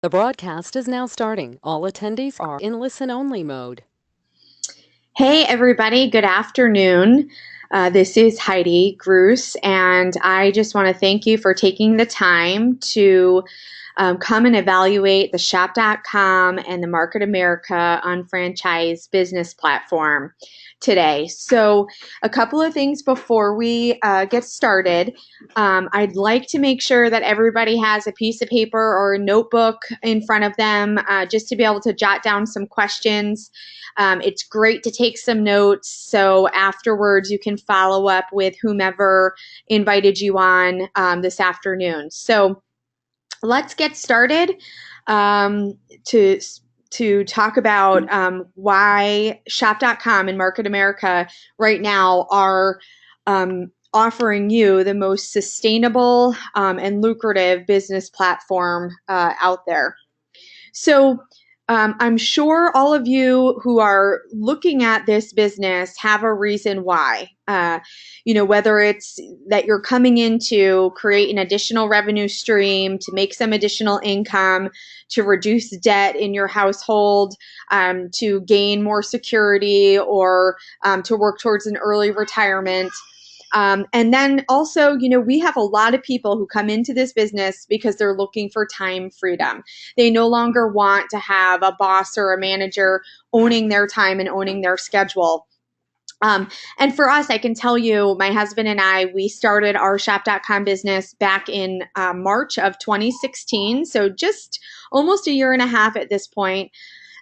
The broadcast is now starting. All attendees are in listen-only mode. Hey, everybody. Good afternoon. This is Heidi Gruss, and I just want to thank you for taking the time to come and evaluate the shop.com and the Market America Unfranchise business platform today. So, a couple of things before we get started. I'd like to make sure that everybody has a piece of paper or a notebook in front of them just to be able to jot down some questions. It's great to take some notes so afterwards you can follow up with whomever invited you on this afternoon. So let's get started um, to to talk about why Shop.com and Market America right now are offering you the most sustainable and lucrative business platform out there. So I'm sure all of you who are looking at this business have a reason why. Whether it's that you're coming in to create an additional revenue stream, to make some additional income, to reduce debt in your household, to gain more security, or to work towards an early retirement. And then also, we have a lot of people who come into this business because they're looking for time freedom. They no longer want to have a boss or a manager owning their time and owning their schedule. And for us, I can tell you, my husband and I, we started our shop.com business back in March of 2016. So just almost a year and a half at this point.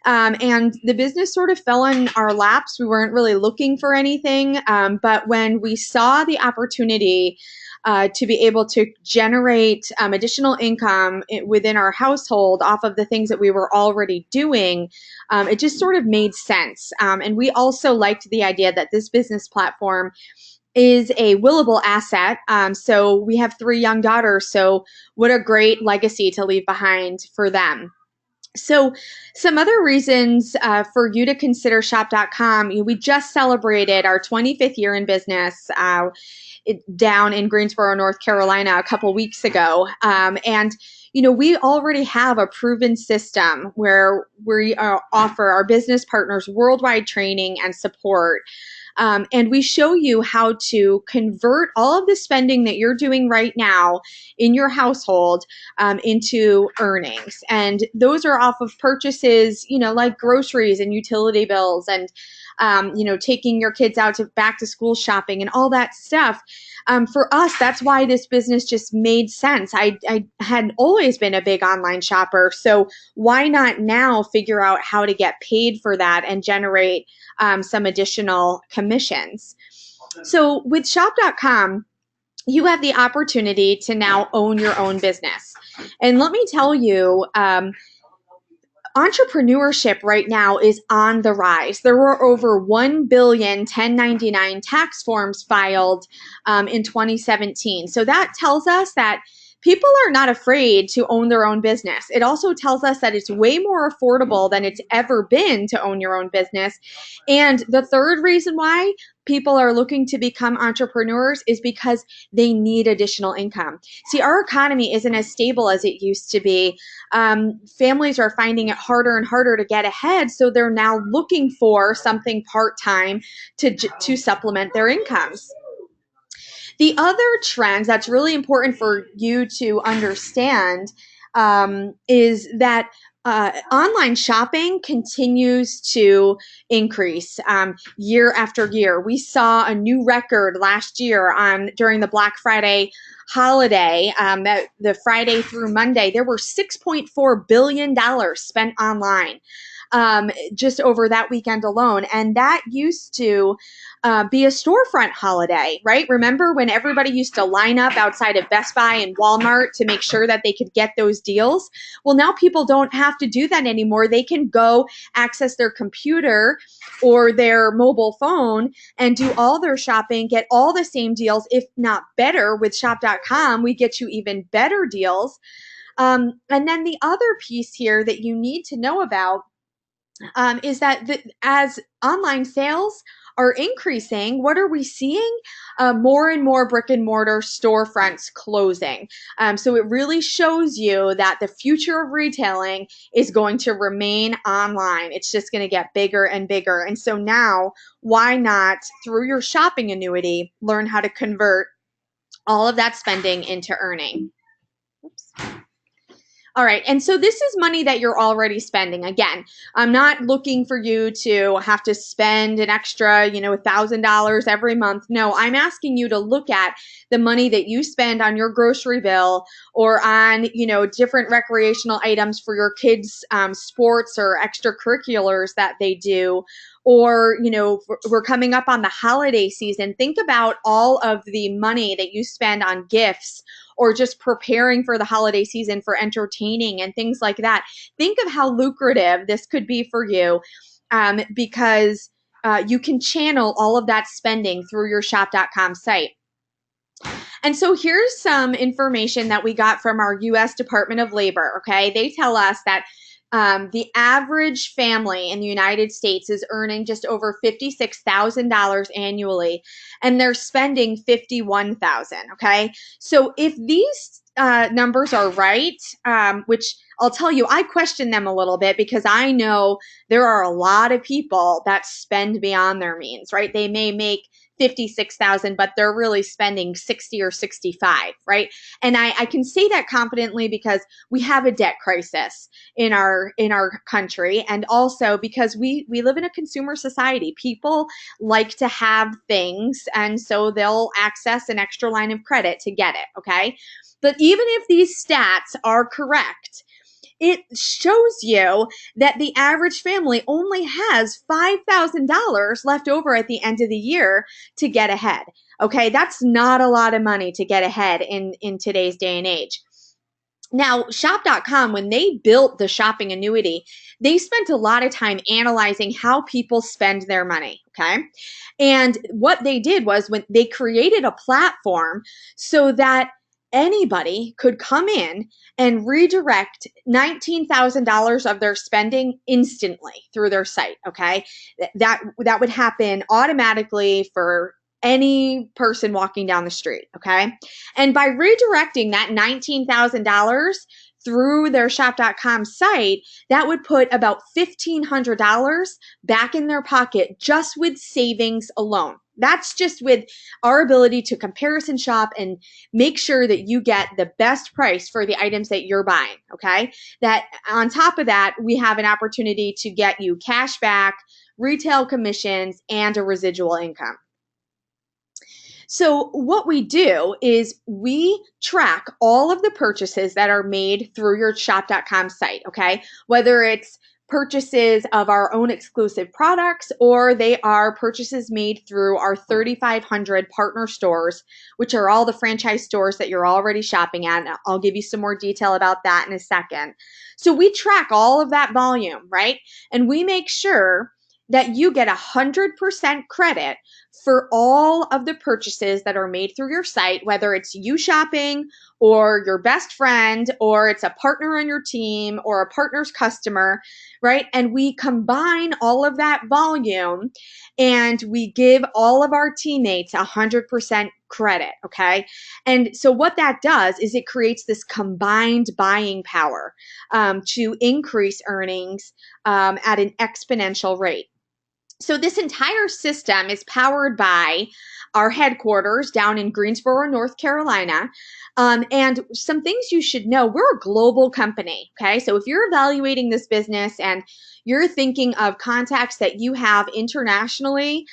And the business sort of fell in our laps. We weren't really looking for anything. But when we saw the opportunity to be able to generate additional income within our household off of the things that we were already doing, it just sort of made sense. And we also liked the idea that this business platform is a willable asset. So we have 3 young daughters. So what a great legacy to leave behind for them. So, some other reasons for you to consider shop.com, we just celebrated our 25th year in business down in Greensboro, North Carolina, a couple weeks ago. And we already have a proven system where we offer our business partners worldwide training and support. And we show you how to convert all of the spending that you're doing right now in your household into earnings. And those are off of purchases, like groceries and utility bills and, taking your kids out to back to school shopping and all that stuff. For us, that's why this business just made sense. I had always been a big online shopper. So why not now figure out how to get paid for that and generate some additional commissions? So with shop.com, you have the opportunity to now own your own business. And let me tell you, entrepreneurship right now is on the rise. There were over 1 billion 1099 tax forms filed in 2017. So that tells us that people are not afraid to own their own business. It also tells us that it's way more affordable than it's ever been to own your own business. And the third reason why people are looking to become entrepreneurs is because they need additional income. See, our economy isn't as stable as it used to be. Families are finding it harder and harder to get ahead, so they're now looking for something part-time to supplement their incomes. The other trend that's really important for you to understand is that online shopping continues to increase year after year. We saw a new record last year during the Black Friday holiday, the Friday through Monday. There were $6.4 billion spent online just over that weekend alone. And that used to be a storefront holiday, right? Remember when everybody used to line up outside of Best Buy and Walmart to make sure that they could get those deals? Well, now people don't have to do that anymore. They can go access their computer or their mobile phone and do all their shopping, get all the same deals, if not better. With shop.com, we get you even better deals. And then the other piece here that you need to know about is that as online sales are increasing, what are we seeing? More and more brick and mortar storefronts closing. So it really shows you that the future of retailing is going to remain online. It's just going to get bigger and bigger. And so now, why not, through your shopping annuity, learn how to convert all of that spending into earning? Oops. All right, and so this is money that you're already spending. Again, I'm not looking for you to have to spend an extra, $1,000 every month. No, I'm asking you to look at the money that you spend on your grocery bill or on, different recreational items for your kids' sports or extracurriculars that they do. Or, we're coming up on the holiday season. Think about all of the money that you spend on gifts or just preparing for the holiday season for entertaining and things like that. Think of how lucrative this could be for you because you can channel all of that spending through your shop.com site. And so here's some information that we got from our U.S. Department of Labor, okay? They tell us that the average family in the United States is earning just over $56,000 annually, and they're spending $51,000, okay? So if these numbers are right, which I'll tell you, I question them a little bit because I know there are a lot of people that spend beyond their means, right? They may make 56,000, but they're really spending 60 or 65, right? And I can say that confidently because we have a debt crisis in our country, and also because we live in a consumer society. People like to have things, and so they'll access an extra line of credit to get it, okay? But even if these stats are correct, it shows you that the average family only has $5,000 left over at the end of the year to get ahead. Okay, that's not a lot of money to get ahead in today's day and age. Now, shop.com, when they built the shopping annuity, they spent a lot of time analyzing how people spend their money, okay? And what they did was when they created a platform so that anybody could come in and redirect $19,000 of their spending instantly through their site, okay? That would happen automatically for any person walking down the street, okay? And by redirecting that $19,000 through their shop.com site, that would put about $1,500 back in their pocket just with savings alone. That's just with our ability to comparison shop and make sure that you get the best price for the items that you're buying, okay? That on top of that, we have an opportunity to get you cash back, retail commissions, and a residual income. So what we do is we track all of the purchases that are made through your shop.com site, okay? Whether it's purchases of our own exclusive products or they are purchases made through our 3,500 partner stores, which are all the franchise stores that you're already shopping at. And I'll give you some more detail about that in a second. So we track all of that volume, right? And we make sure that you get 100% credit for all of the purchases that are made through your site, whether it's you shopping or your best friend, or it's a partner on your team or a partner's customer, right? And we combine all of that volume and we give all of our teammates 100% credit, okay? And so what that does is it creates this combined buying power to increase earnings at an exponential rate. So this entire system is powered by our headquarters down in Greensboro, North Carolina. And some things you should know, we're a global company, okay? So if you're evaluating this business and you're thinking of contacts that you have internationally,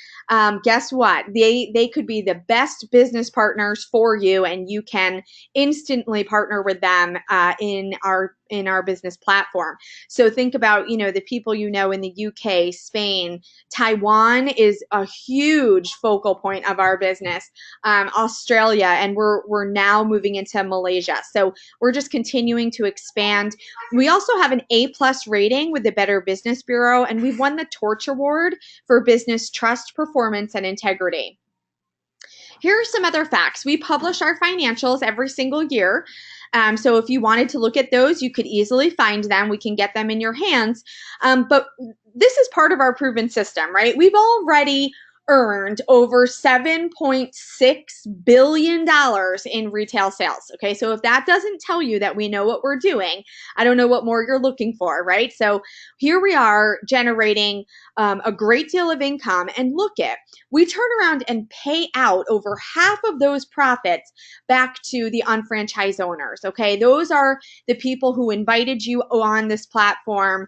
guess what? They could be the best business partners for you, and you can instantly partner with them in our business platform. So think about, the people in the UK, Spain, Taiwan is a huge focal point of our business. Australia, and we're now moving into Malaysia. So we're just continuing to expand. We also have an A+ rating with the Better Business Bureau, and we've won the Torch Award for business trust, performance, and integrity. Here are some other facts. We publish our financials every single year. So if you wanted to look at those, you could easily find them. We can get them in your hands. But this is part of our proven system, right? We've already earned over $7.6 billion in retail sales. Okay, so if that doesn't tell you that we know what we're doing, I don't know what more you're looking for, right? So here we are generating a great deal of income, and look at, we turn around and pay out over half of those profits back to the unfranchised owners. Okay, those are the people who invited you on this platform,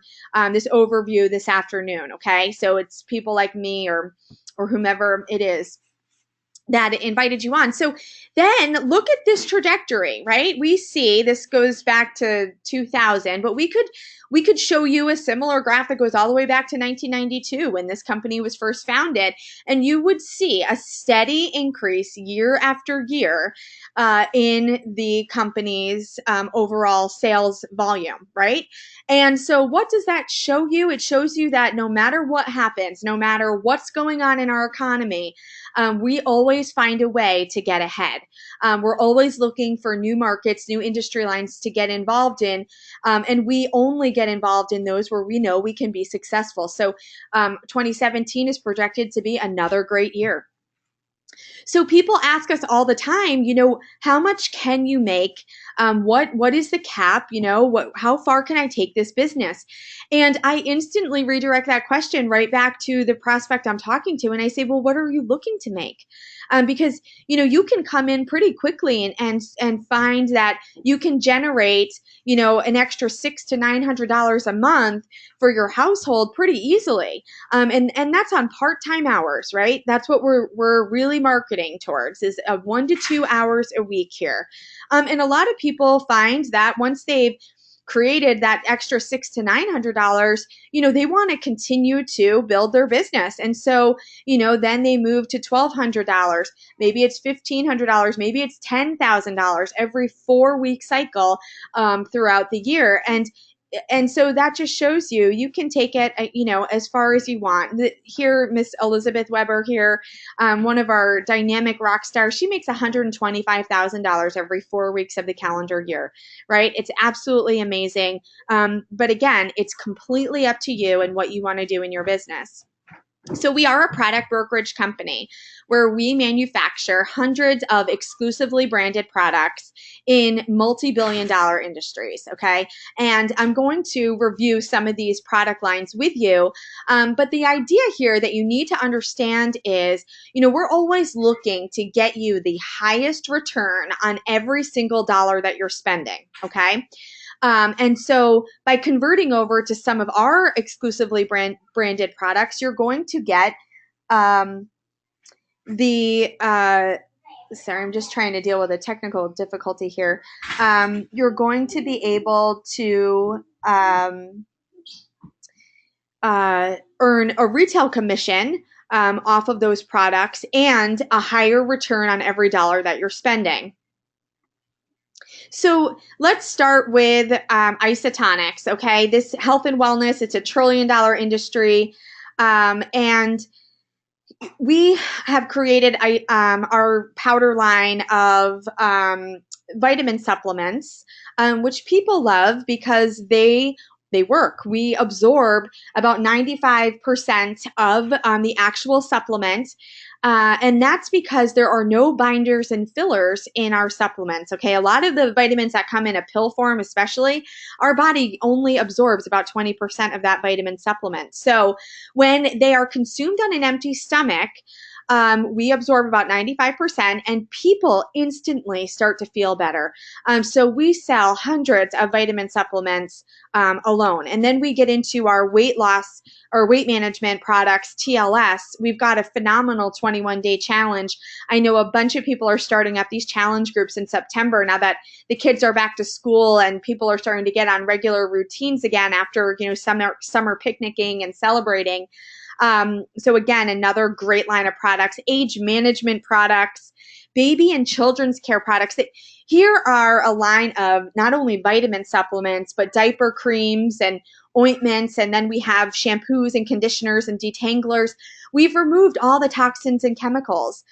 this overview this afternoon. Okay, so it's people like me or whomever it is that invited you on. So then look at this trajectory, right? We see this goes back to 2000, but we could show you a similar graph that goes all the way back to 1992 when this company was first founded, and you would see a steady increase year after year in the company's overall sales volume, right? And so what does that show you? It shows you that no matter what happens, no matter what's going on in our economy, we always find a way to get ahead. We're always looking for new markets, new industry lines to get involved in, and we only get involved in those where we know we can be successful. So 2017 is projected to be another great year. So people ask us all the time, how much can you make? What is the cap? How far can I take this business? And I instantly redirect that question right back to the prospect I'm talking to, and I say, well, what are you looking to make? Because you can come in pretty quickly and find that you can generate an extra $600 to $900 a month for your household pretty easily, and that's on part-time hours, right? That's what we're really marketing towards, is 1 to 2 hours a week here. And a lot of people find that once they've created that extra $600 to $900, they want to continue to build their business. And so, then they move to $1,200. Maybe it's $1,500. Maybe it's $10,000 every 4-week cycle throughout the year. And so that just shows you can take it, as far as you want. Here, Miss Elizabeth Weber here, one of our dynamic rock stars, she makes $125,000 every 4 weeks of the calendar year, right? It's absolutely amazing. But again, it's completely up to you and what you want to do in your business. So we are a product brokerage company where we manufacture hundreds of exclusively branded products in multi-billion-dollar industries, okay? And I'm going to review some of these product lines with you. But the idea here that you need to understand is, we're always looking to get you the highest return on every single dollar that you're spending, okay? And so by converting over to some of our exclusively branded products, you're going to get sorry, I'm just trying to deal with a technical difficulty here. You're going to be able to earn a retail commission off of those products and a higher return on every dollar that you're spending. So let's start with isotonics, okay? This health and wellness, it's a $1 trillion industry. And we have created our powder line of vitamin supplements, which people love because they work. We absorb about 95% of the actual supplement. And that's because there are no binders and fillers in our supplements. Okay, a lot of the vitamins that come in a pill form, especially, our body only absorbs about 20% of that vitamin supplement. So when they are consumed on an empty stomach, we absorb about 95%, and people instantly start to feel better. So we sell hundreds of vitamin supplements alone. And then we get into our weight loss or weight management products, TLS. We've got a phenomenal 21-day challenge. I know a bunch of people are starting up these challenge groups in September now that the kids are back to school and people are starting to get on regular routines again after, summer picnicking and celebrating. So again, another great line of products, age management products, baby and children's care products. Here are a line of not only vitamin supplements, but diaper creams and ointments. And then we have shampoos and conditioners and detanglers. We've removed all the toxins and chemicals.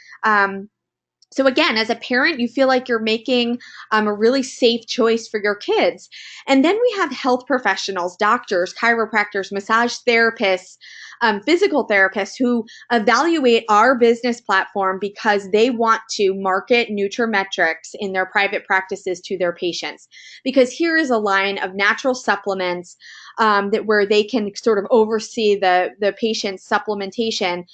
So again, as a parent, you feel like you're making a really safe choice for your kids. And then we have health professionals, doctors, chiropractors, massage therapists, physical therapists who evaluate our business platform because they want to market nutrametrics in their private practices to their patients. Because here is a line of natural supplements that where they can sort of oversee the patient's supplementation,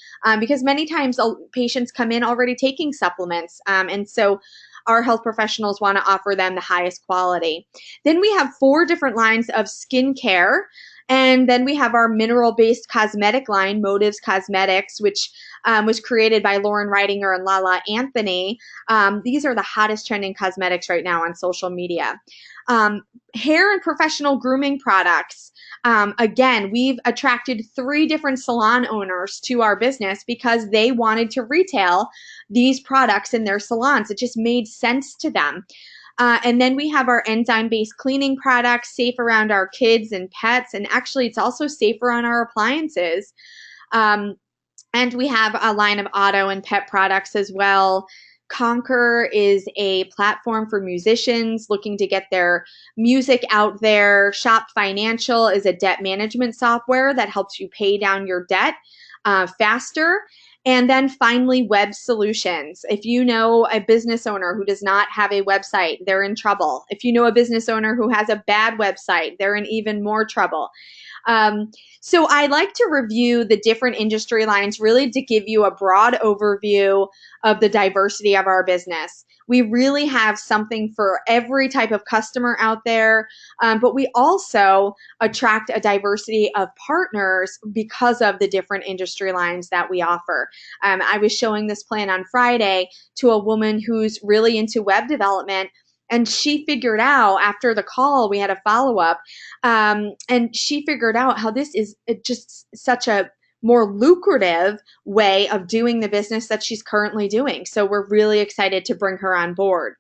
because many times patients come in already taking supplements, and so our health professionals want to offer them the highest quality. Then we have 4 different lines of skincare. And then we have our mineral-based cosmetic line, Motives Cosmetics, which was created by Lauren Reidinger and Lala Anthony. These are the hottest trending cosmetics right now on social media. Hair and professional grooming products. Again, we've attracted 3 different salon owners to our business because they wanted to retail these products in their salons. It just made sense to them. And then we have our enzyme-based cleaning products, safe around our kids and pets, and actually it's also safer on our appliances. And we have a line of auto and pet products as well. Conquer is a platform for musicians looking to get their music out there. Shop Financial is a debt management software that helps you pay down your debt faster. And then finally, Web Solutions. If you know a business owner who does not have a website, they're in trouble. If you know a business owner who has a bad website, they're in even more trouble. So I like to review the different industry lines really to give you a broad overview of the diversity of our business. We really have something for every type of customer out there, but we also attract a diversity of partners because of the different industry lines that we offer. I was showing this plan on Friday to a woman who's really into web development. And she figured out after the call, we had a follow-up, and she figured out how this is just such a more lucrative way of doing the business that she's currently doing. So we're really excited to bring her on board.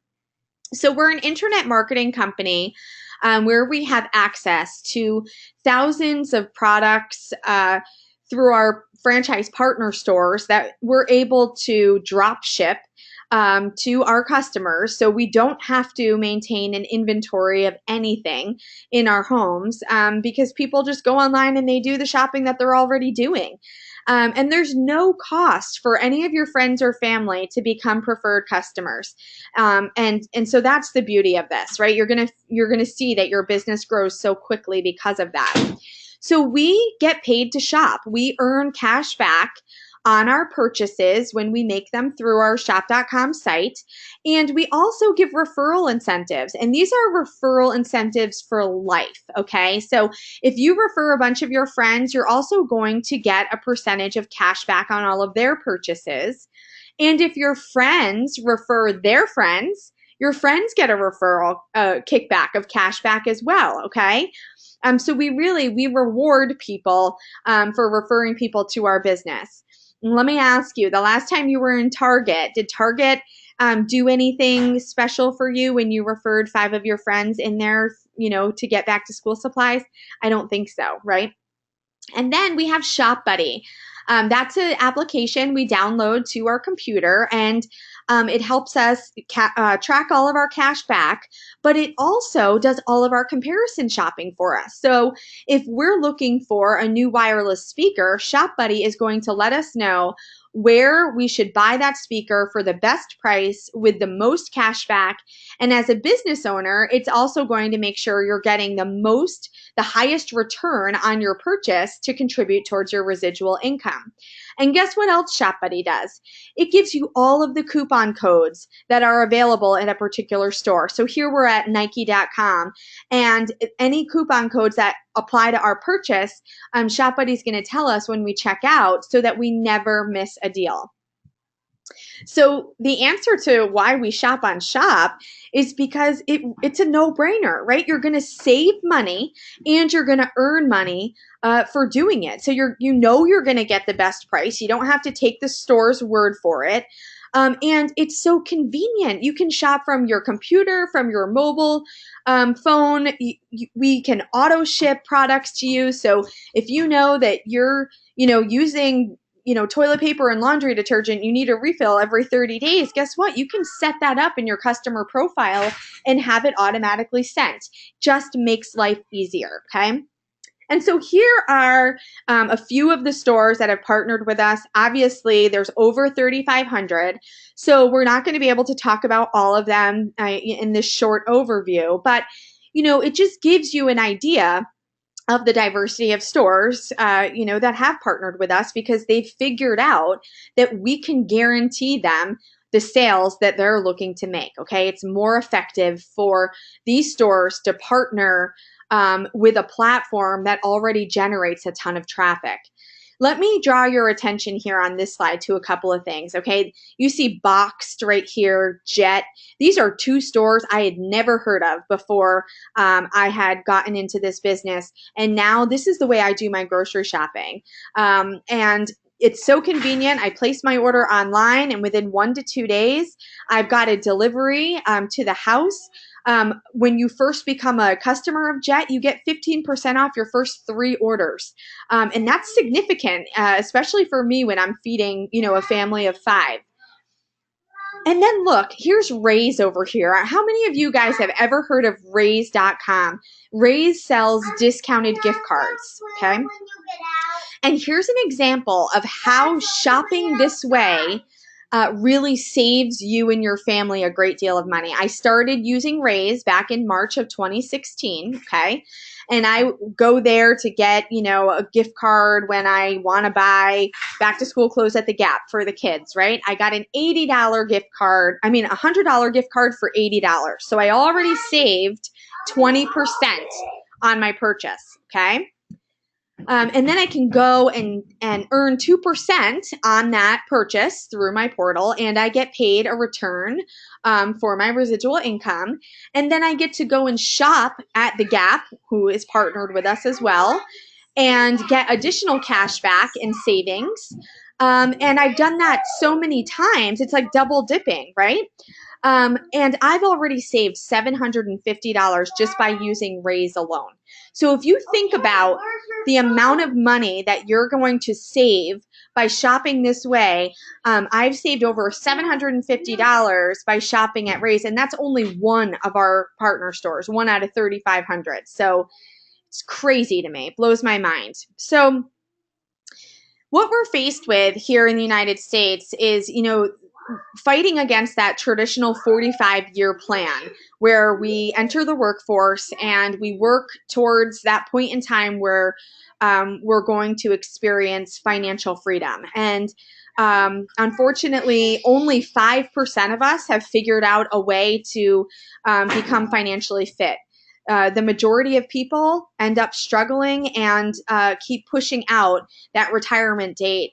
So we're an internet marketing company where we have access to thousands of products through our franchise partner stores that we're able to drop ship to our customers. So we don't have to maintain an inventory of anything in our homes because people just go online and they do the shopping that they're already doing. And there's no cost for any of your friends or family to become preferred customers. And so that's the beauty of this, right? You're gonna see that your business grows so quickly because of that. So we get paid to shop. We earn cash back on our purchases when we make them through our shop.com site. And we also give referral incentives. And these are referral incentives for life, okay? So if you refer a bunch of your friends, you're also going to get a percentage of cash back on all of their purchases. And if your friends refer their friends, your friends get a referral kickback of cash back as well, okay? So we reward people for referring people to our business. Let me ask you, the last time you were in Target, did Target do anything special for you when you referred 5 of your friends in there, to get back to school supplies? I don't think so, right? And then we have Shop Buddy. That's an application we download to our computer, and it helps us track all of our cash back, but it also does all of our comparison shopping for us. So if we're looking for a new wireless speaker, Shop Buddy is going to let us know where we should buy that speaker for the best price with the most cash back. And as a business owner, it's also going to make sure you're getting the highest return on your purchase to contribute towards your residual income. And guess what else Shop Buddy does? It gives you all of the coupon codes that are available in a particular store. So here we're at Nike.com, and any coupon codes that apply to our purchase, Shop Buddy is going to tell us when we check out so that we never miss a deal. So the answer to why we shop on Shop is because it's a no-brainer, right? You're going to save money and you're going to earn money for doing it. So you're going to get the best price. You don't have to take the store's word for it. And it's so convenient. You can shop from your computer, from your mobile phone. We can auto ship products to you. So if you know that you're, using toilet paper and laundry detergent, you need a refill every 30 days. Guess what? You can set that up in your customer profile and have it automatically sent. Just makes life easier, okay? And so here are a few of the stores that have partnered with us. Obviously, there's over 3,500. So we're not going to be able to talk about all of them in this short overview. But, it just gives you an idea of the diversity of stores, that have partnered with us because they've figured out that we can guarantee them the sales that they're looking to make. Okay, it's more effective for these stores to partner with a platform that already generates a ton of traffic. Let me draw your attention here on this slide to a couple of things, okay? You see Boxed right here, Jet. These are two stores I had never heard of before I had gotten into this business. And now this is the way I do my grocery shopping. And it's so convenient. I place my order online, and within 1 to 2 days, I've got a delivery to the house. When you first become a customer of Jet, you get 15% off your first 3 orders. And that's significant, especially for me when I'm feeding, a family of 5. And then look, here's Raise over here. How many of you guys have ever heard of Raise.com? Raise sells discounted gift cards, okay? And here's an example of how shopping this way really saves you and your family a great deal of money. I started using Raise back in March of 2016, okay? And I go there to get, a gift card when I want to buy back to school clothes at the Gap for the kids, right? I got an $80 gift card, a $100 gift card for $80. So I already saved 20% on my purchase, okay? And then I can go and earn 2% on that purchase through my portal, and I get paid a return for my residual income. And then I get to go and shop at the Gap, who is partnered with us as well, and get additional cash back and savings. And I've done that so many times, it's like double dipping, right? And I've already saved $750 just by using Raise alone. So if you think about the amount of money that you're going to save by shopping this way, I've saved over $750 by shopping at Raise, and that's only one of our partner stores, 1 out of 3,500. So it's crazy to me. It blows my mind. So what we're faced with here in the United States is, fighting against that traditional 45-year plan where we enter the workforce and we work towards that point in time where we're going to experience financial freedom. And unfortunately, only 5% of us have figured out a way to become financially fit. The majority of people end up struggling and keep pushing out that retirement date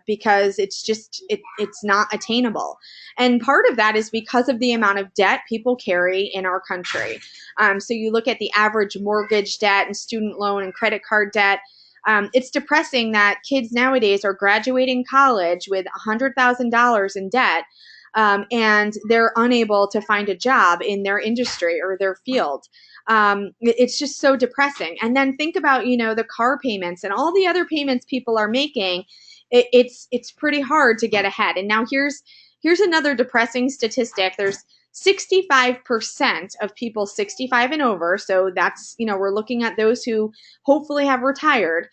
because it's not attainable. And part of that is because of the amount of debt people carry in our country. So you look at the average mortgage debt and student loan and credit card debt. It's depressing that kids nowadays are graduating college with $100,000 in debt. And they're unable to find a job in their industry or their field. It's just so depressing. And then think about, the car payments and all the other payments people are making. It's pretty hard to get ahead. And now here's another depressing statistic. There's 65% of people 65 and over. So that's, we're looking at those who hopefully have retired.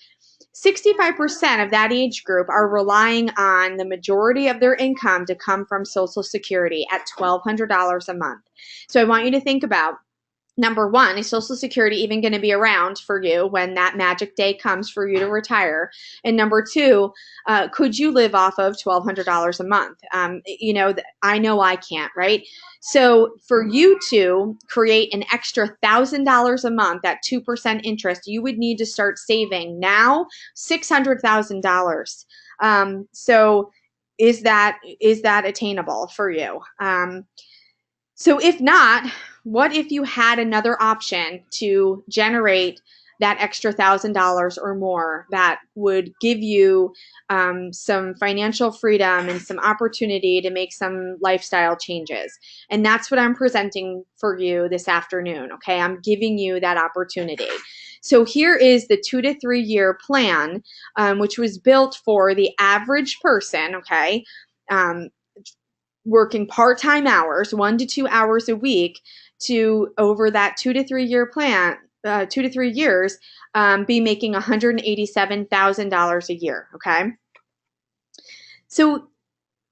65% of that age group are relying on the majority of their income to come from Social Security at $1,200 a month. So I want you to think about, number one, is Social Security even going to be around for you when that magic day comes for you to retire? And number two, could you live off of $1,200 a month? I know I can't, right? So for you to create an extra $1,000 a month at 2% interest, you would need to start saving now $600,000. So is that attainable for you? So if not, what if you had another option to generate that extra $1,000 or more that would give you some financial freedom and some opportunity to make some lifestyle changes? And that's what I'm presenting for you this afternoon, okay? I'm giving you that opportunity. So here is the 2 to 3 year plan, which was built for the average person, okay? Working part-time hours, 1 to 2 hours a week, to over that 2 to 3 year plan 2 to 3 years, be making $187,000 a year. Okay. So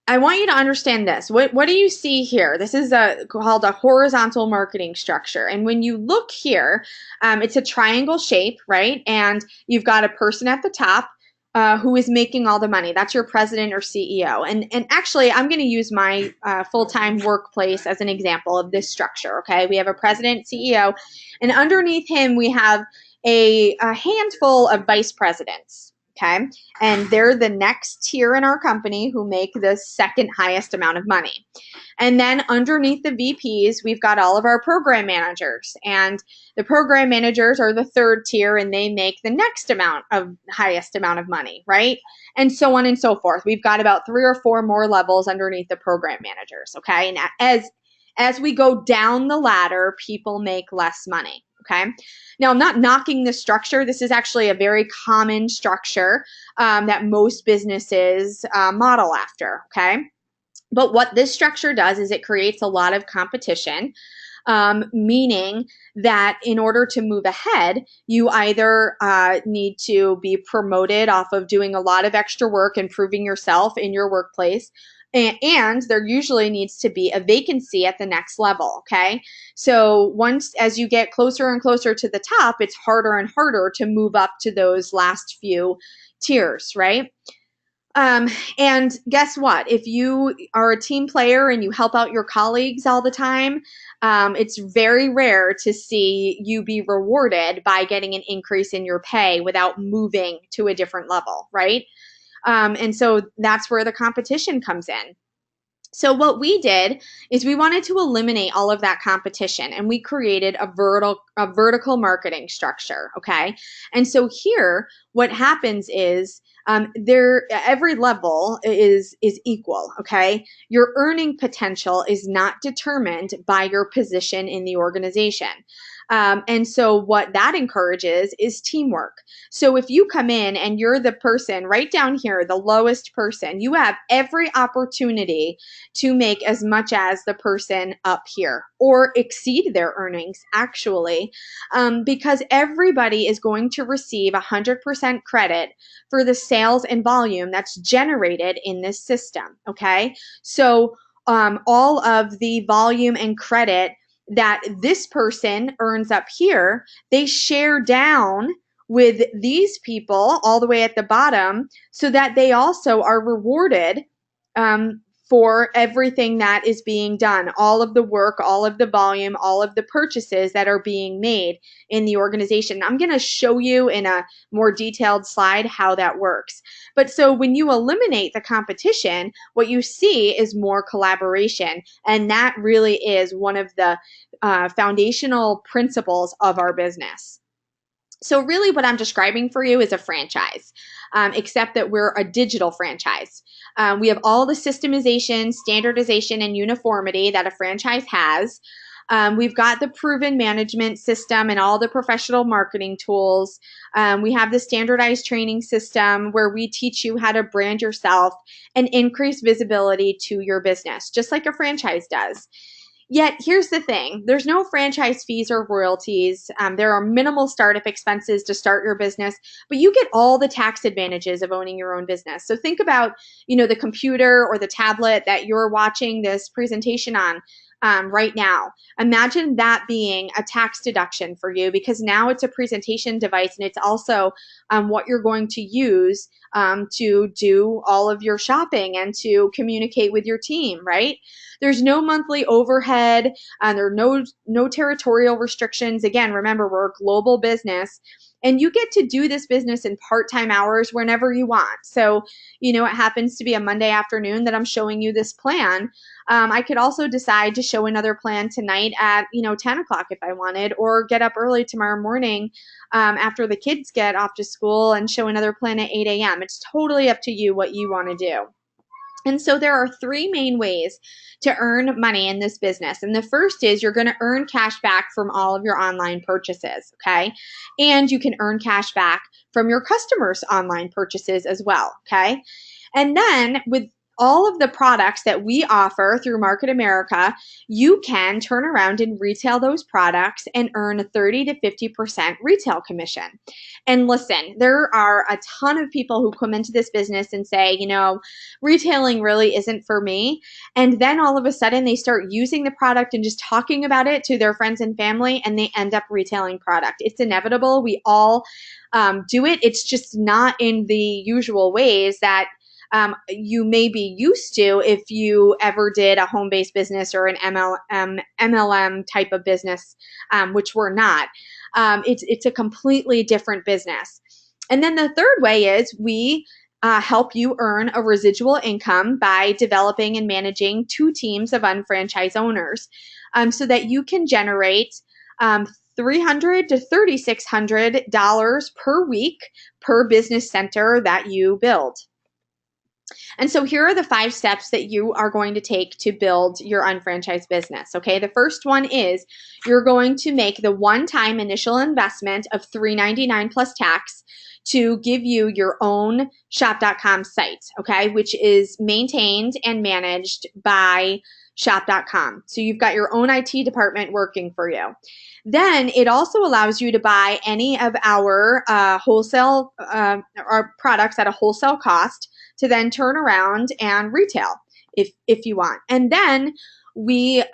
I want you to understand this. What do you see here? This is called a horizontal marketing structure. And when you look here, it's a triangle shape, right? And you've got a person at the top who is making all the money. That's your president or CEO. And actually, I'm going to use my full-time workplace as an example of this structure, okay? We have a president, CEO, and underneath him, we have a handful of vice presidents, okay? And they're the next tier in our company who make the second highest amount of money. And then underneath the VPs, we've got all of our program managers. And the program managers are the third tier and they make the next highest amount of money, right? And so on and so forth. We've got about 3 or 4 more levels underneath the program managers, okay? And as we go down the ladder, people make less money. Okay. Now, I'm not knocking this structure. This is actually a very common structure that most businesses model after. Okay. But what this structure does is it creates a lot of competition, meaning that in order to move ahead, you either need to be promoted off of doing a lot of extra work and proving yourself in your workplace, and there usually needs to be a vacancy at the next level, okay? So as you get closer and closer to the top, it's harder and harder to move up to those last few tiers, right? And guess what? If you are a team player and you help out your colleagues all the time, it's very rare to see you be rewarded by getting an increase in your pay without moving to a different level, right? And so that's where the competition comes in. So what we did is we wanted to eliminate all of that competition and we created a vertical marketing structure, okay? And so here what happens is every level is equal, okay? Your earning potential is not determined by your position in the organization. And so what that encourages is teamwork. So if you come in and you're the person right down here, the lowest person, you have every opportunity to make as much as the person up here or exceed their earnings actually, because everybody is going to receive 100% credit for the sales and volume that's generated in this system, okay? So all of the volume and credit that this person earns up here, they share down with these people all the way at the bottom so that they also are rewarded for everything that is being done, all of the work, all of the volume, all of the purchases that are being made in the organization. I'm going to show you in a more detailed slide how that works. But so when you eliminate the competition, what you see is more collaboration. And that really is one of the foundational principles of our business. So really what I'm describing for you is a franchise, except that we're a digital franchise. We have all the systemization, standardization, and uniformity that a franchise has. We've got the proven management system and all the professional marketing tools. We have the standardized training system where we teach you how to brand yourself and increase visibility to your business, just like a franchise does. Yet, here's the thing. There's no franchise fees or royalties. There are minimal startup expenses to start your business, but you get all the tax advantages of owning your own business. So think about, the computer or the tablet that you're watching this presentation on right now. Imagine that being a tax deduction for you because now it's a presentation device and it's also what you're going to use to do all of your shopping and to communicate with your team, right? There's no monthly overhead and there are no territorial restrictions. Again, remember, we're a global business and you get to do this business in part-time hours whenever you want. So, it happens to be a Monday afternoon that I'm showing you this plan. I could also decide to show another plan tonight at, 10 o'clock if I wanted, or get up early tomorrow morning after the kids get off to school and show another plan at 8 a.m. It's totally up to you what you want to do. And so there are 3 main ways to earn money in this business. And the first is you're going to earn cash back from all of your online purchases, okay? And you can earn cash back from your customers' online purchases as well, okay? And then with all of the products that we offer through Market America, you can turn around and retail those products and earn a 30 to 50% retail commission. And listen, there are a ton of people who come into this business and say, retailing really isn't for me. And then all of a sudden they start using the product and just talking about it to their friends and family, and they end up retailing product. It's inevitable. We all do it. It's just not in the usual ways that you may be used to if you ever did a home-based business or an MLM type of business, which we're not. It's a completely different business. And then the third way is we help you earn a residual income by developing and managing 2 teams of unfranchised owners, so that you can generate $300 to $3,600 per week per business center that you build. And so here are the 5 steps that you are going to take to build your unfranchised business. Okay, the first one is you're going to make the one-time initial investment of $399 plus tax to give you your own shop.com site, okay, which is maintained and managed by shop.com. So you've got your own IT department working for you. Then it also allows you to buy any of our wholesale our products at a wholesale cost to then turn around and retail if you want. And then we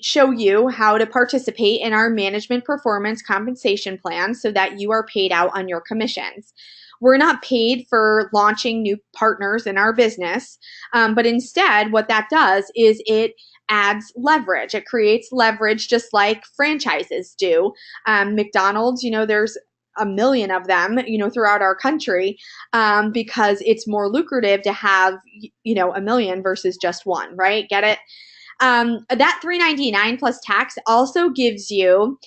show you how to participate in our management performance compensation plan so that you are paid out on your commissions. We're not paid for launching new partners in our business, but instead what that does is it adds leverage. It creates leverage just like franchises do. McDonald's, there's a million of them, throughout our country, because it's more lucrative to have, a million versus just one, right? Get it? That $399 plus tax also gives you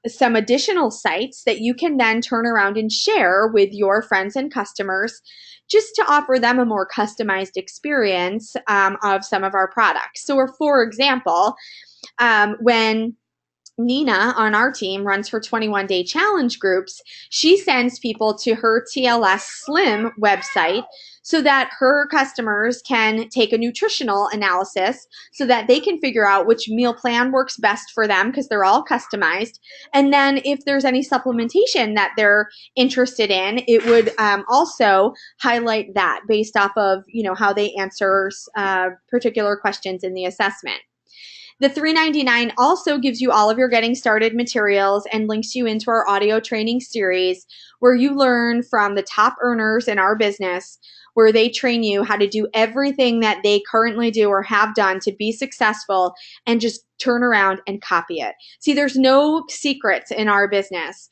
some additional sites that you can then turn around and share with your friends and customers, just to offer them a more customized experience of some of our products. So, for example, when Nina on our team runs her 21-day challenge groups, she sends people to her TLS Slim website so that her customers can take a nutritional analysis so that they can figure out which meal plan works best for them, because they're all customized. And then if there's any supplementation that they're interested in, it would also highlight that based off of how they answer particular questions in the assessment. The $399 also gives you all of your getting started materials and links you into our audio training series where you learn from the top earners in our business, where they train you how to do everything that they currently do or have done to be successful and just turn around and copy it. See, there's no secrets in our business.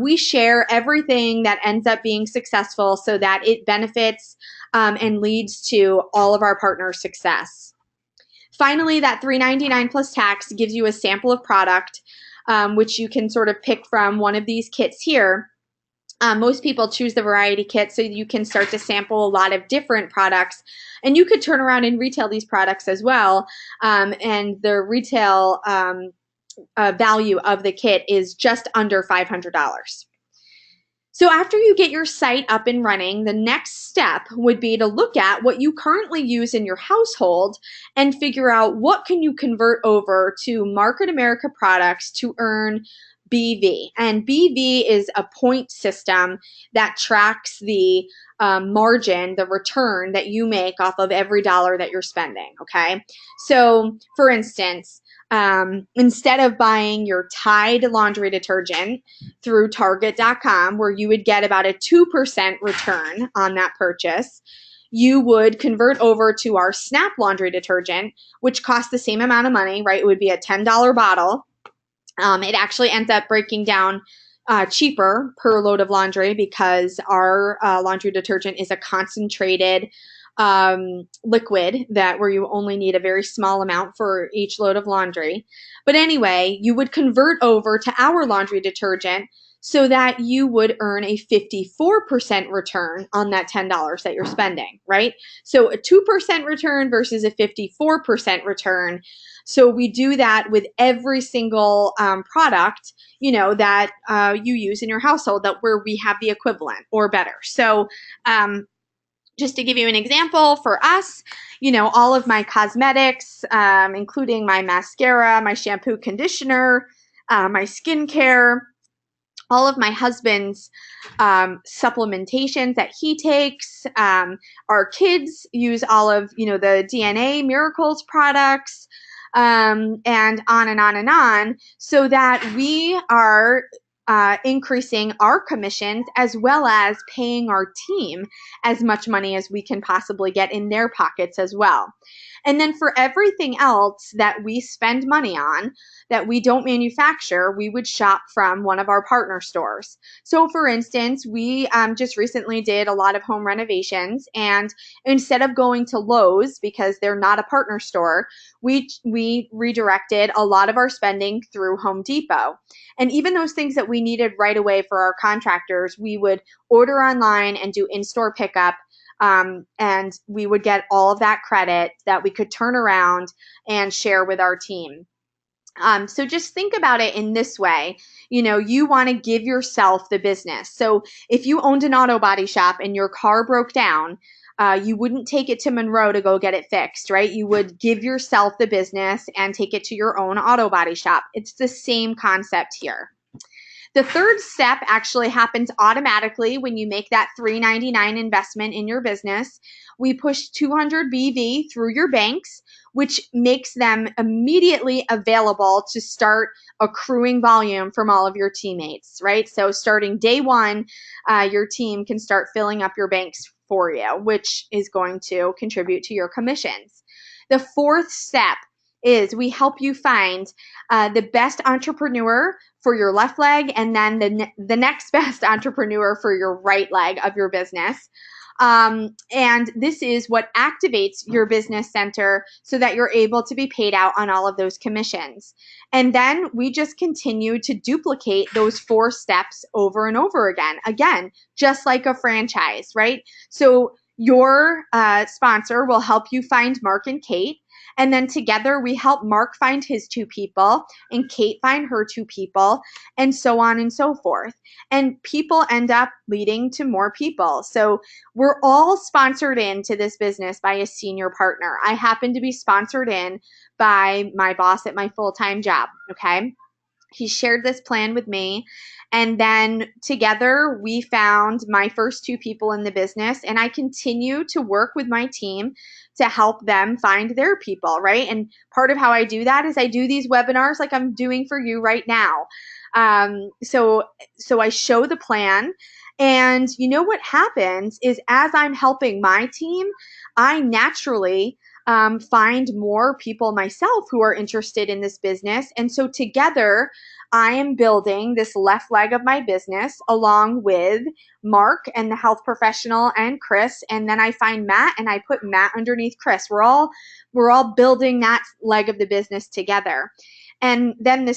We share everything that ends up being successful so that it benefits and leads to all of our partners' success. Finally, that $399 plus tax gives you a sample of product, which you can sort of pick from one of these kits here. Most people choose the variety kit so you can start to sample a lot of different products, and you could turn around and retail these products as well. And the retail value of the kit is just under $500. So after you get your site up and running, the next step would be to look at what you currently use in your household and figure out what can you convert over to Market America products to earn BV. And BV is a point system that tracks the margin, the return that you make off of every dollar that you're spending, okay? So for instance, instead of buying your Tide laundry detergent through Target.com, where you would get about a 2% return on that purchase, you would convert over to our Snap laundry detergent, which costs the same amount of money, right? It would be a $10 bottle. It actually ends up breaking down cheaper per load of laundry because our laundry detergent is a concentrated liquid where you only need a very small amount for each load of laundry. But anyway, you would convert over to our laundry detergent so that you would earn a 54% return on that $10 that you're spending, right? So a 2% return versus a 54% return. So we do that with every single product, that you use in your household, where we have the equivalent or better. So Just to give you an example, for us, all of my cosmetics, including my mascara, my shampoo, conditioner, my skincare, all of my husband's supplementations that he takes. Our kids use all of the DNA Miracles products, and on and on and on, so that we are increasing our commissions as well as paying our team as much money as we can possibly get in their pockets as well. And then for everything else that we spend money on that we don't manufacture, we would shop from one of our partner stores. So for instance, we just recently did a lot of home renovations, and instead of going to Lowe's because they're not a partner store, we redirected a lot of our spending through Home Depot. And even those things that we needed right away for our contractors, we would order online and do in-store pickup. And we would get all of that credit that we could turn around and share with our team. So just think about it in this way. You want to give yourself the business. So if you owned an auto body shop and your car broke down, you wouldn't take it to Monroe to go get it fixed, right? You would give yourself the business and take it to your own auto body shop. It's the same concept here. The third step actually happens automatically when you make that $3.99 investment in your business. We push 200 BV through your banks, which makes them immediately available to start accruing volume from all of your teammates, right? So starting day one, your team can start filling up your banks for you, which is going to contribute to your commissions. The fourth step is we help you find the best entrepreneur for your left leg, and then the next best entrepreneur for your right leg of your business. And this is what activates your business center so that you're able to be paid out on all of those commissions. And then we just continue to duplicate those 4 steps over and over again. Again, just like a franchise, right? So your sponsor will help you find Mark and Kate. And then together we help Mark find his 2 people and Kate find her 2 people, and so on and so forth. And people end up leading to more people. So we're all sponsored into this business by a senior partner. I happen to be sponsored in by my boss at my full-time job, okay? He shared this plan with me, and then together we found my first 2 people in the business, and I continue to work with my team to help them find their people, right? And part of how I do that is I do these webinars like I'm doing for you right now. So I show the plan, and what happens is as I'm helping my team, I naturally find more people myself who are interested in this business. And so together, I am building this left leg of my business along with Mark and the health professional and Chris. And then I find Matt and I put Matt underneath Chris. We're all building that leg of the business together. And then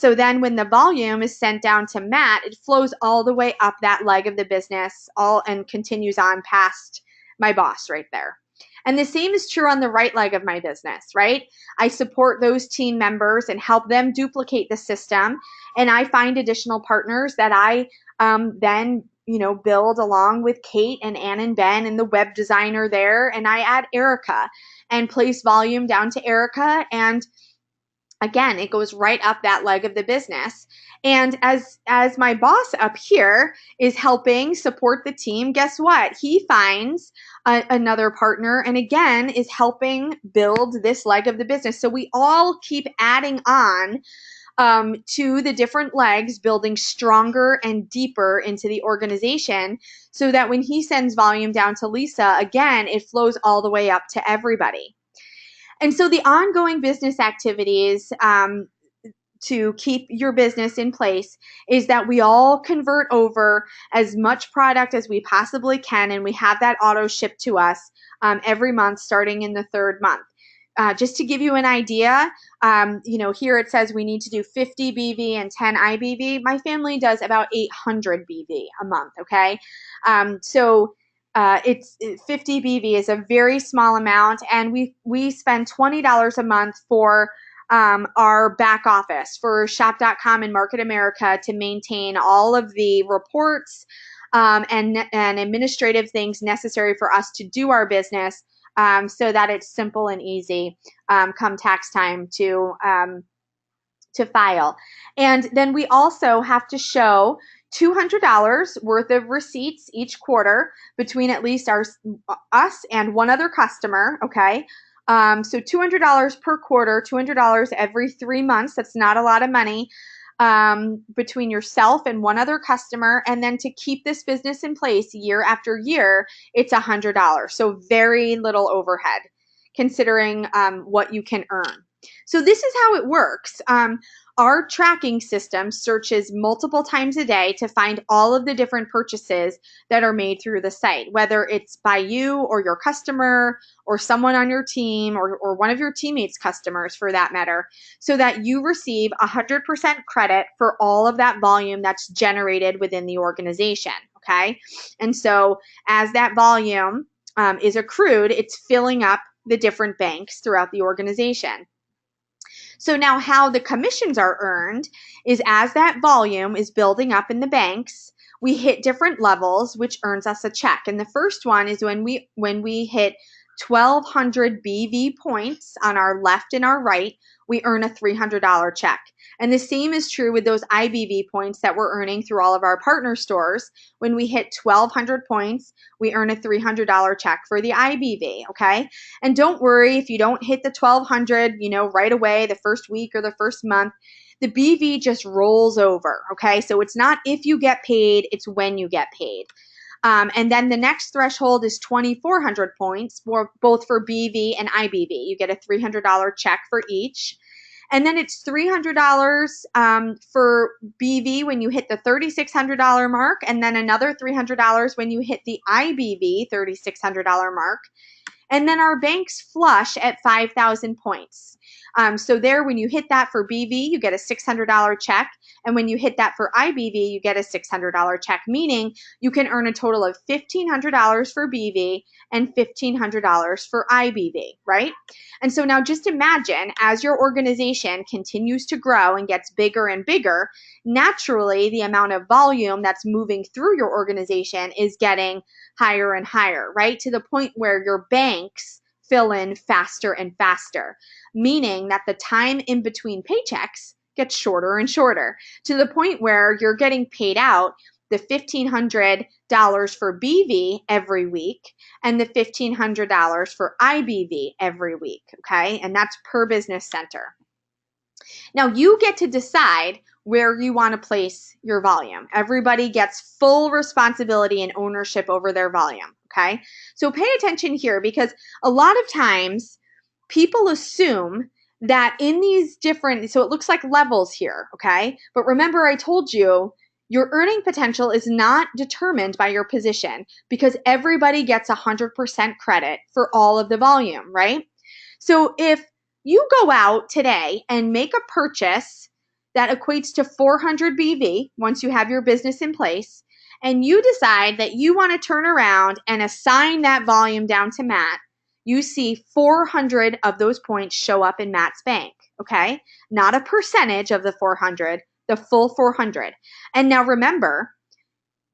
then when the volume is sent down to Matt, it flows all the way up that leg of the business and continues on past my boss right there. And the same is true on the right leg of my business, right? I support those team members and help them duplicate the system. And I find additional partners that I then build along with Kate and Ann and Ben and the web designer there. And I add Erica and place volume down to Erica. And again, it goes right up that leg of the business. And as my boss up here is helping support the team, guess what? He finds another partner and again is helping build this leg of the business. So we all keep adding on to the different legs, building stronger and deeper into the organization so that when he sends volume down to Lisa, again, it flows all the way up to everybody. And so the ongoing business activities to keep your business in place is that we all convert over as much product as we possibly can, and we have that auto shipped to us every month starting in the 3rd month. Just to give you an idea, here it says we need to do 50 BV and 10 IBV. My family does about 800 BV a month, okay? It's 50 BV is a very small amount, and we spend $20 a month for our back office for shop.com and Market America to maintain all of the reports and administrative things necessary for us to do our business, so that it's simple and easy come tax time to file. And then we also have to show $200 worth of receipts each quarter between at least us and one other customer, okay? So $200 per quarter, $200 every 3 months. That's not a lot of money between yourself and one other customer. And then to keep this business in place year after year, it's $100. So very little overhead considering what you can earn. So this is how it works. Our tracking system searches multiple times a day to find all of the different purchases that are made through the site, whether it's by you or your customer or someone on your team or one of your teammates' customers for that matter, so that you receive 100% credit for all of that volume that's generated within the organization, okay? And so as that volume is accrued, it's filling up the different banks throughout the organization. So now how the commissions are earned is as that volume is building up in the banks, we hit different levels, which earns us a check. And the first one is when we hit 1,200 BV points on our left and our right, we earn a $300 check. And the same is true with those IBV points that we're earning through all of our partner stores. When we hit 1,200 points, we earn a $300 check for the IBV, okay? And don't worry if you don't hit the 1,200, right away, the first week or the first month. The BV just rolls over, okay? So it's not if you get paid, it's when you get paid. And then the next threshold is 2,400 points, both for BV and IBV. You get a $300 check for each. And then it's $300 for BV when you hit the $3,600 mark, and then another $300 when you hit the IBV $3,600 mark. And then our banks flush at 5,000 points. So there, when you hit that for BV, you get a $600 check. And when you hit that for IBV, you get a $600 check, meaning you can earn a total of $1,500 for BV and $1,500 for IBV, right? And so now just imagine as your organization continues to grow and gets bigger and bigger, naturally the amount of volume that's moving through your organization is getting higher and higher, right? To the point where your banks fill in faster and faster, meaning that the time in between paychecks gets shorter and shorter, to the point where you're getting paid out the $1,500 for BV every week and the $1,500 for IBV every week, okay? And that's per business center. Now you get to decide where you want to place your volume. Everybody gets full responsibility and ownership over their volume, okay? So pay attention here, because a lot of times people assume that in these different, so it looks like levels here, okay? But remember I told you your earning potential is not determined by your position, because everybody gets 100% credit for all of the volume, right? So if you go out today and make a purchase that equates to 400 BV once you have your business in place, and you decide that you want to turn around and assign that volume down to Matt, you see 400 of those points show up in Matt's bank, okay? Not a percentage of the 400, the full 400. And now remember,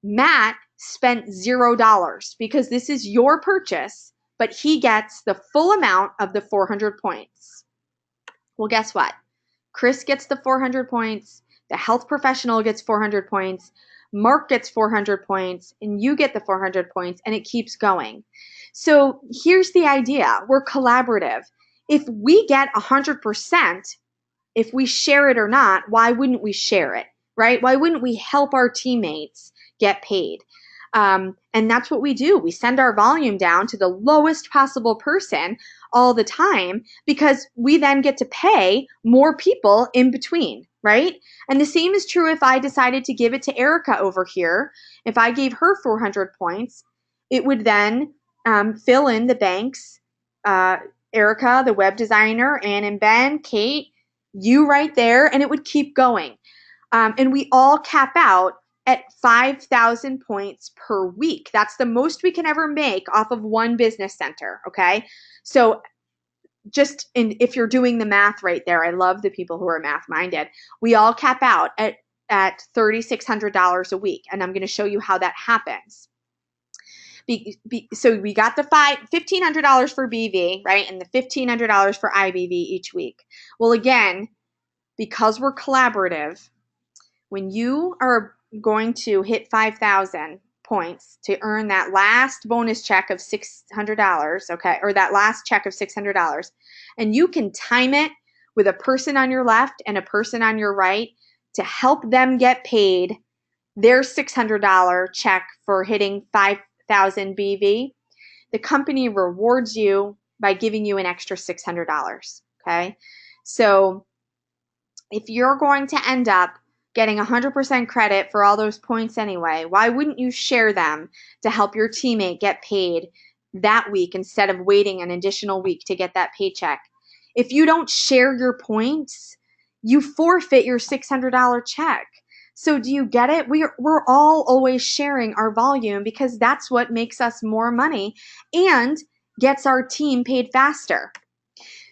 Matt spent $0 because this is your purchase, but he gets the full amount of the 400 points. Well, guess what? Chris gets the 400 points, the health professional gets 400 points, Mark gets 400 points, and you get the 400 points, and it keeps going. So here's the idea. We're collaborative. If we get 100%, if we share it or not, why wouldn't we share it, right? Why wouldn't we help our teammates get paid? And that's what we do. We send our volume down to the lowest possible person all the time, because we then get to pay more people in between, right? And the same is true if I decided to give it to Erica over here. If I gave her 400 points, it would then fill in the banks, Erica, the web designer, Ann and Ben, Kate, you right there, and it would keep going. And we all cap out at 5,000 points per week. That's the most we can ever make off of one business center, okay? So if you're doing the math right there, I love the people who are math-minded. We all cap out at at $3,600 a week. And I'm going to show you how that happens. So we got the $1,500 for BV, right? And the $1,500 for IBV each week. Well, again, because we're collaborative, when you are going to hit 5,000 points to earn that last bonus check of $600, okay, or that last check of $600, and you can time it with a person on your left and a person on your right to help them get paid their $600 check for hitting 5,000 BV, the company rewards you by giving you an extra $600, okay? So if you're going to end up getting 100% credit for all those points anyway, why wouldn't you share them to help your teammate get paid that week instead of waiting an additional week to get that paycheck? If you don't share your points, you forfeit your $600 check. So do you get it? We're all always sharing our volume because that's what makes us more money and gets our team paid faster.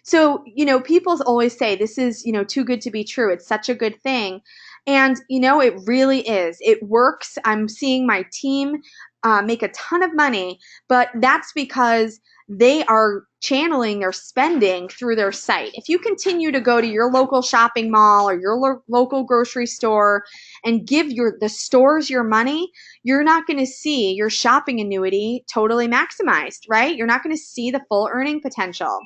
So, people always say this is, too good to be true. It's such a good thing. And, it really is. It works. I'm seeing my team make a ton of money, but that's because they are channeling their spending through their site. If you continue to go to your local shopping mall or your local grocery store and give the stores your money, you're not going to see your shopping annuity totally maximized, right? You're not going to see the full earning potential.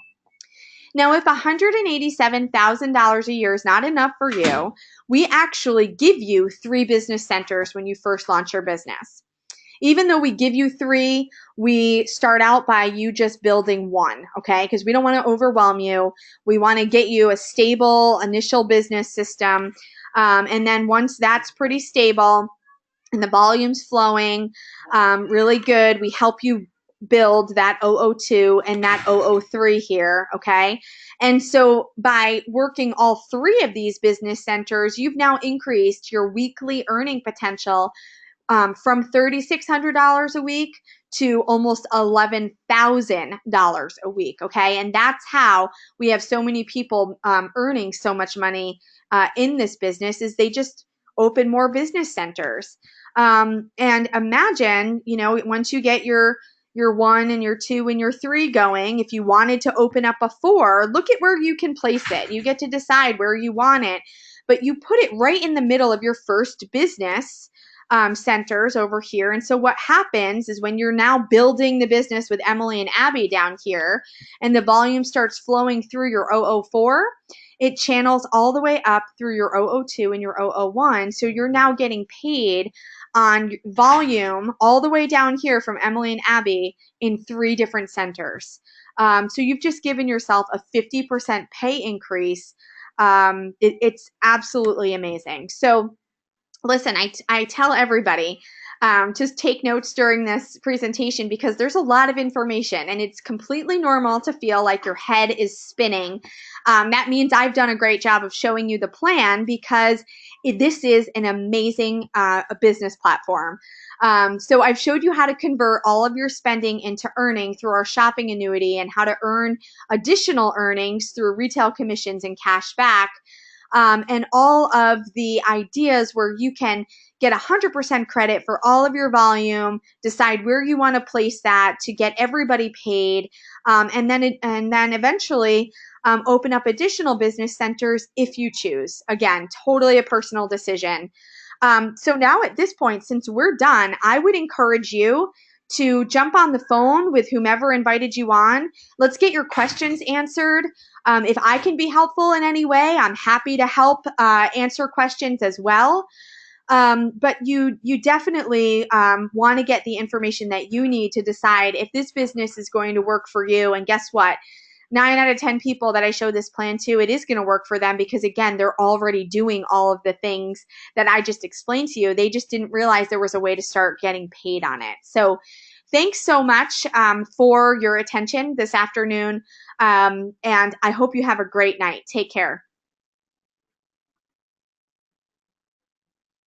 Now, if $187,000 a year is not enough for you, we actually give you 3 business centers when you first launch your business. Even though we give you 3, we start out by you just building 1, okay? Because we don't want to overwhelm you. We want to get you a stable initial business system. And then once that's pretty stable and the volume's flowing really good, we help you build that 002 and that 003 here, okay? And so by working all 3 of these business centers, you've now increased your weekly earning potential from $3,600 a week to almost $11,000 a week, okay? And that's how we have so many people earning so much money in this business is they just open more business centers. And imagine, once you get your 1 and your 2 and your 3 going, if you wanted to open up a 4, look at where you can place it. You get to decide where you want it, but you put it right in the middle of your first business centers over here. And so what happens is when you're now building the business with Emily and Abby down here and the volume starts flowing through your 004, it channels all the way up through your 002 and your 001. So you're now getting paid on volume all the way down here from Emily and Abby in 3 different centers. So you've just given yourself a 50% pay increase. It's absolutely amazing. So listen, I tell everybody, just take notes during this presentation because there's a lot of information and it's completely normal to feel like your head is spinning. That means I've done a great job of showing you the plan because this is an amazing business platform. So I've showed you how to convert all of your spending into earning through our shopping annuity and how to earn additional earnings through retail commissions and cash back. And all of the ideas where you can get 100% credit for all of your volume, decide where you want to place that to get everybody paid, and then eventually open up additional business centers if you choose. Again, totally a personal decision. So now at this point, since we're done, I would encourage you to jump on the phone with whomever invited you on. Let's get your questions answered. If I can be helpful in any way, I'm happy to help answer questions as well. But you definitely want to get the information that you need to decide if this business is going to work for you. And guess what? 9 out of 10 people that I show this plan to, it is going to work for them because, again, they're already doing all of the things that I just explained to you. They just didn't realize there was a way to start getting paid on it. So thanks so much for your attention this afternoon, and I hope you have a great night. Take care.